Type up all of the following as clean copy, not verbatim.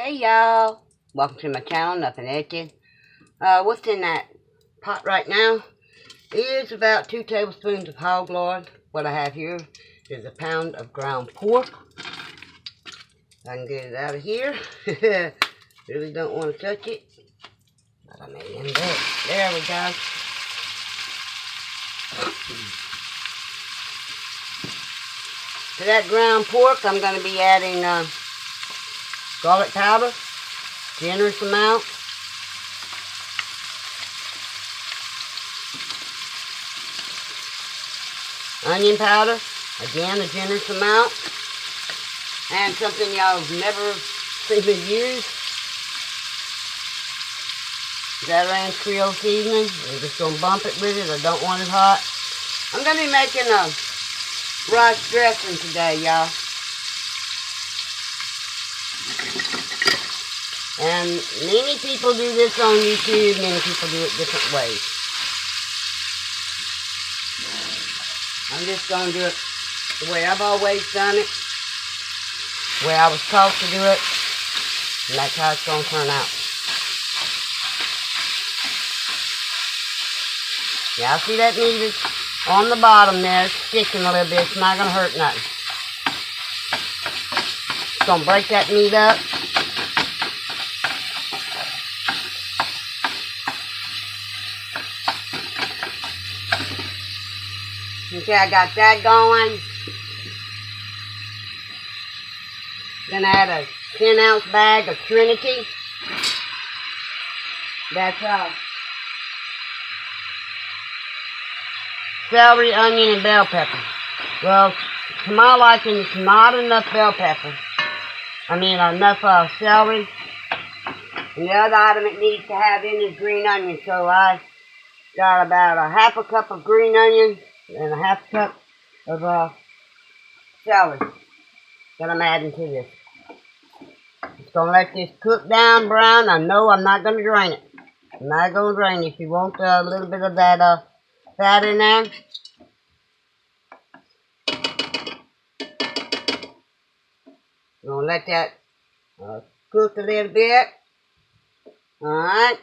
Hey y'all, welcome to my channel, Nothing Edgy. What's in that pot right now is about 2 tablespoons of hog lard. What I have here is a pound of ground pork. I can get it out of here. Really don't want to touch it, but I may end up. There we go. To that ground pork, I'm going to be adding garlic powder, generous amount. Onion powder, again a generous amount. And something y'all never seen me use. That ranch Creole seasoning. I'm just going to bump it with it. I don't want it hot. I'm going to be making a rice dressing today, y'all. And many people do this on YouTube. Many people do it different ways. I'm just going to do it the way I've always done it. The way I was taught to do it. And that's how it's going to turn out. Yeah, I see that meat is on the bottom there. It's sticking a little bit. It's not going to hurt nothing. It's going to break that meat up. Okay, I got that going. Then I add a 10-ounce bag of Trinity. That's celery, onion, and bell pepper. Well, to my liking, it's not enough bell pepper. Enough celery. And the other item it needs to have in is green onion. So I got about a half a cup of green onion and a half a cup of celery that I'm adding to this. Just gonna let this cook down brown. I know I'm not gonna drain it. I'm not gonna drain it. If you want a little bit of that fat in there, I'm gonna let that cook a little bit. Alright.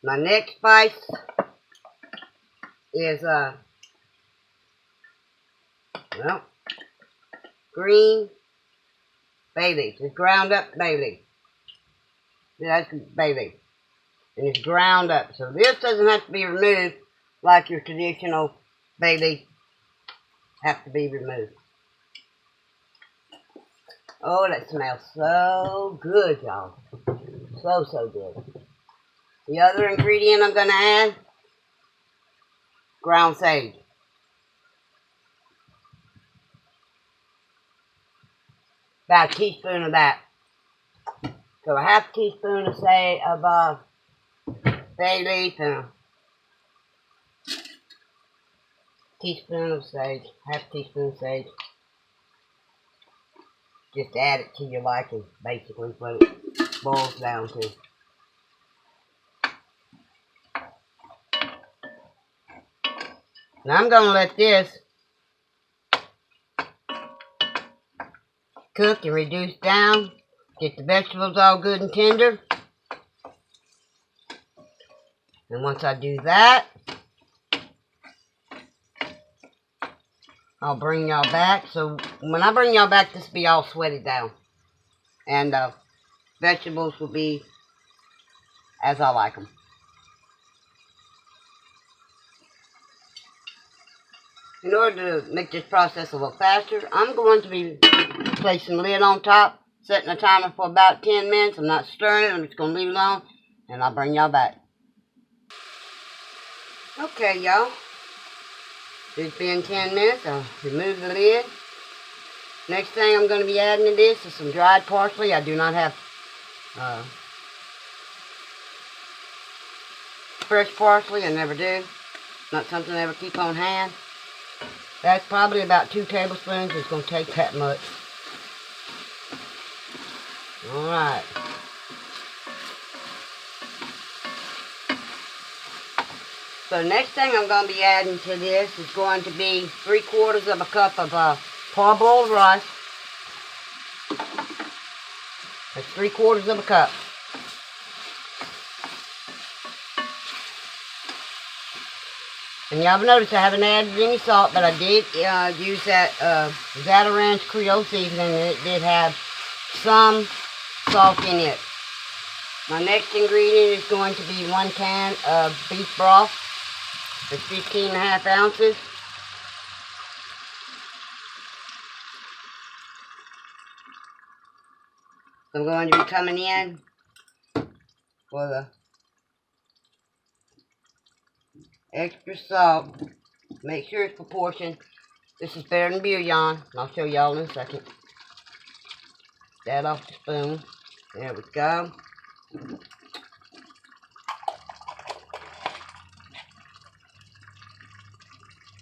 My next spice is green bay leaf. It's ground up bay leaf. That's bay leaf. And it's ground up. So this doesn't have to be removed like your traditional bay leaf has to be removed. Oh, that smells so good, y'all. So good. The other ingredient I'm going to add, ground sage. About a teaspoon of that. So a half teaspoon of bay leaf and a teaspoon of sage. Half teaspoon of sage. Just add it to your liking, basically, what it boils down to. Now I'm going to let this cook and reduce down. Get the vegetables all good and tender. And once I do that, I'll bring y'all back. So when I bring y'all back, this will be all sweated down. And vegetables will be as I like them. In order to make this process a little faster, I'm going to be placing the lid on top, setting a timer for about 10 minutes. I'm not stirring it. I'm just going to leave it alone, and I'll bring y'all back. Okay, y'all. It's been 10 minutes. I'll remove the lid. Next thing I'm going to be adding to this is some dried parsley. I do not have fresh parsley. I never do. Not something I ever keep on hand. That's probably about 2 tablespoons. It's going to take that much. Alright. So next thing I'm going to be adding to this is going to be 3/4 of a cup of parboiled rice. That's 3/4 of a cup. And y'all have noticed I haven't added any salt, but I did use that Ranch Creole seasoning, and it did have some salt in it. My next ingredient is going to be 1 can of beef broth. It's 15.5 ounces. I'm going to be coming in for the extra salt. Make sure it's proportioned. This is better than bouillon. I'll show y'all in a second. That off the spoon. There we go.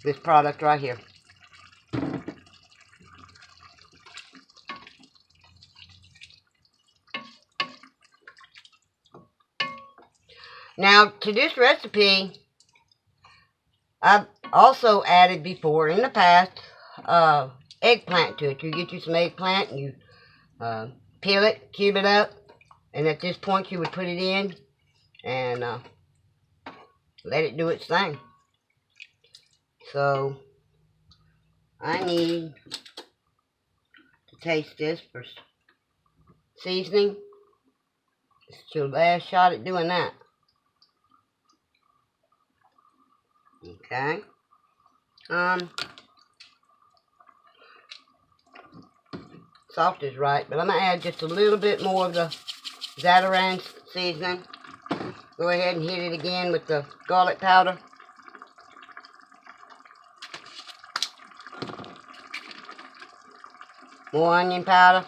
This product right here. Now, to this recipe, I've also added before in the past eggplant to it. You get you some eggplant and you peel it, cube it up, and at this point you would put it in and let it do its thing. So I need to taste this for seasoning. This is your last shot at doing that. Okay. Salt is right, but I'm going to add just a little bit more of the Ranch seasoning. Go ahead and hit it again with the garlic powder. More onion powder.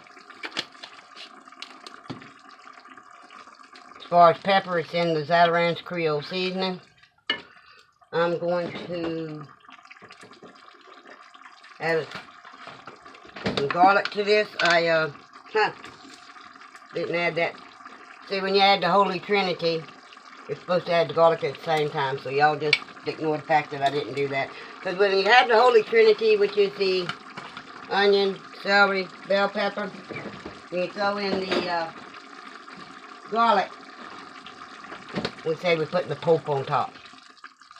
As far as pepper, it's in the Ranch Creole seasoning. I'm going to add some garlic to this. I didn't add that. See, when you add the Holy Trinity, you're supposed to add the garlic at the same time, so y'all just ignore the fact that I didn't do that. Because when you have the Holy Trinity, which is the onion, celery, bell pepper, you throw in the garlic, we say we're putting the pulp on top.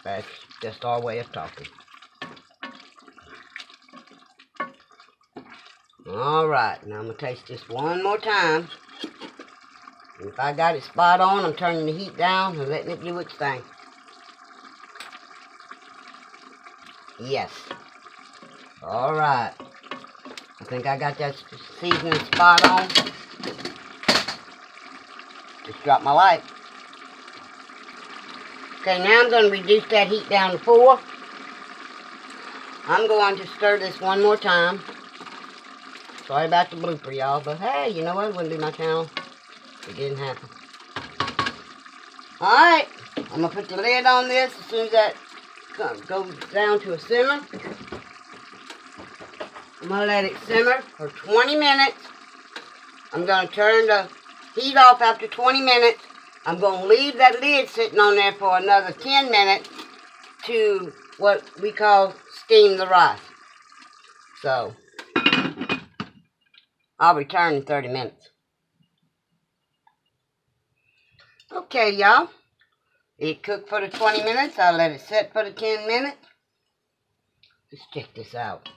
That's just our way of talking. Alright, now I'm going to taste this one more time. And if I got it spot on, I'm turning the heat down and letting it do its thing. Yes. Alright. I think I got that seasoning spot on. Just dropped my light. Okay, now I'm going to reduce that heat down to 4. I'm going to stir this one more time. Sorry about the blooper, y'all, but hey, you know what? It wouldn't be my channel if it didn't happen. Alright, I'm going to put the lid on this as soon as that goes down to a simmer. I'm going to let it simmer for 20 minutes. I'm going to turn the heat off after 20 minutes. I'm going to leave that lid sitting on there for another 10 minutes to what we call steam the rice. So, I'll return in 30 minutes. Okay, y'all. It cooked for the 20 minutes. I'll let it set for the 10 minutes. Let's check this out.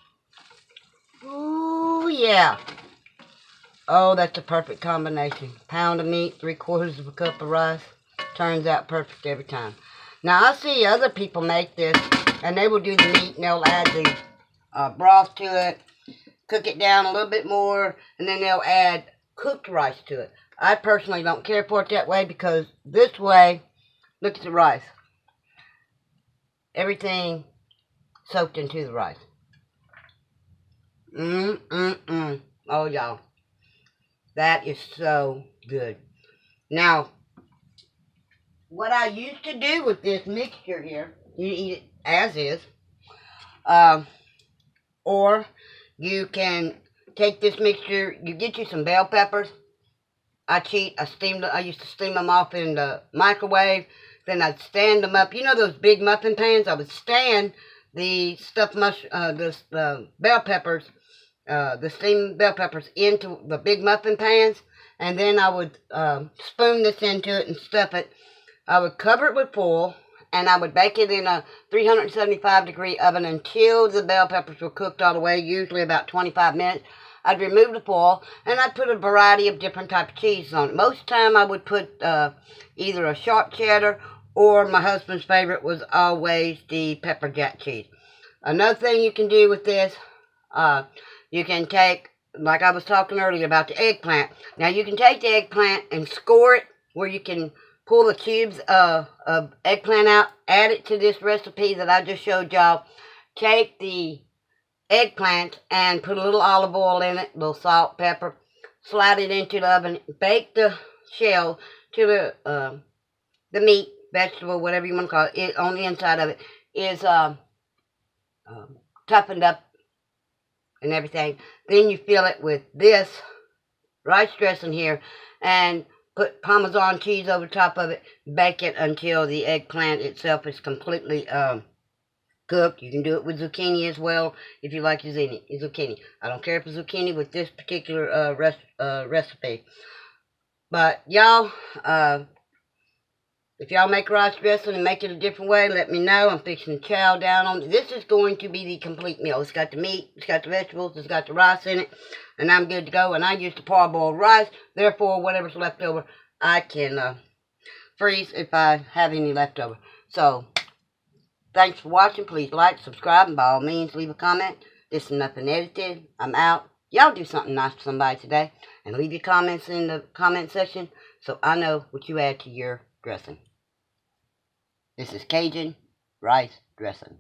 Ooh, yeah. Oh, that's a perfect combination. Pound of meat, 3/4 of a cup of rice. Turns out perfect every time. Now, I see other people make this, and they will do the meat, and they'll add the broth to it, cook it down a little bit more, and then they'll add cooked rice to it. I personally don't care for it that way, because this way, look at the rice. Everything soaked into the rice. Oh, y'all. That is so good. Now, what I used to do with this mixture here, you eat it as is, or you can take this mixture, you get you some bell peppers. I used to steam them off in the microwave, then I'd stand them up. You know those big muffin pans? I would stand the bell peppers the steamed bell peppers into the big muffin pans, and then I would spoon this into it and stuff it. I would cover it with foil, and I would bake it in a 375-degree oven until the bell peppers were cooked all the way, usually about 25 minutes. I'd remove the foil, and I'd put a variety of different types of cheeses on it. Most of the time, I would put either a sharp cheddar, or my husband's favorite was always the pepper jack cheese. Another thing you can do with this, you can take, like I was talking earlier about the eggplant. Now, you can take the eggplant and score it where you can pull the cubes of eggplant out, add it to this recipe that I just showed y'all. Take the eggplant and put a little olive oil in it, a little salt, pepper, slide it into the oven, bake the shell to the meat, vegetable, whatever you want to call it, on the inside of it is toughened up and everything. Then you fill it with this rice dressing here and put Parmesan cheese over top of it. Bake it until the eggplant itself is completely cooked. You can do it with zucchini as well if you like zucchini. I don't care if it's zucchini with this particular recipe. But y'all, if y'all make rice dressing and make it a different way, let me know. I'm fixing to chow down on it. This is going to be the complete meal. It's got the meat, it's got the vegetables, it's got the rice in it, and I'm good to go. And I use the parboiled rice. Therefore, whatever's left over, I can freeze if I have any left over. So, thanks for watching. Please like, subscribe, and by all means, leave a comment. This is Nothing Edited. I'm out. Y'all do something nice for somebody today. And leave your comments in the comment section so I know what you add to your dressing. This is Cajun rice dressing.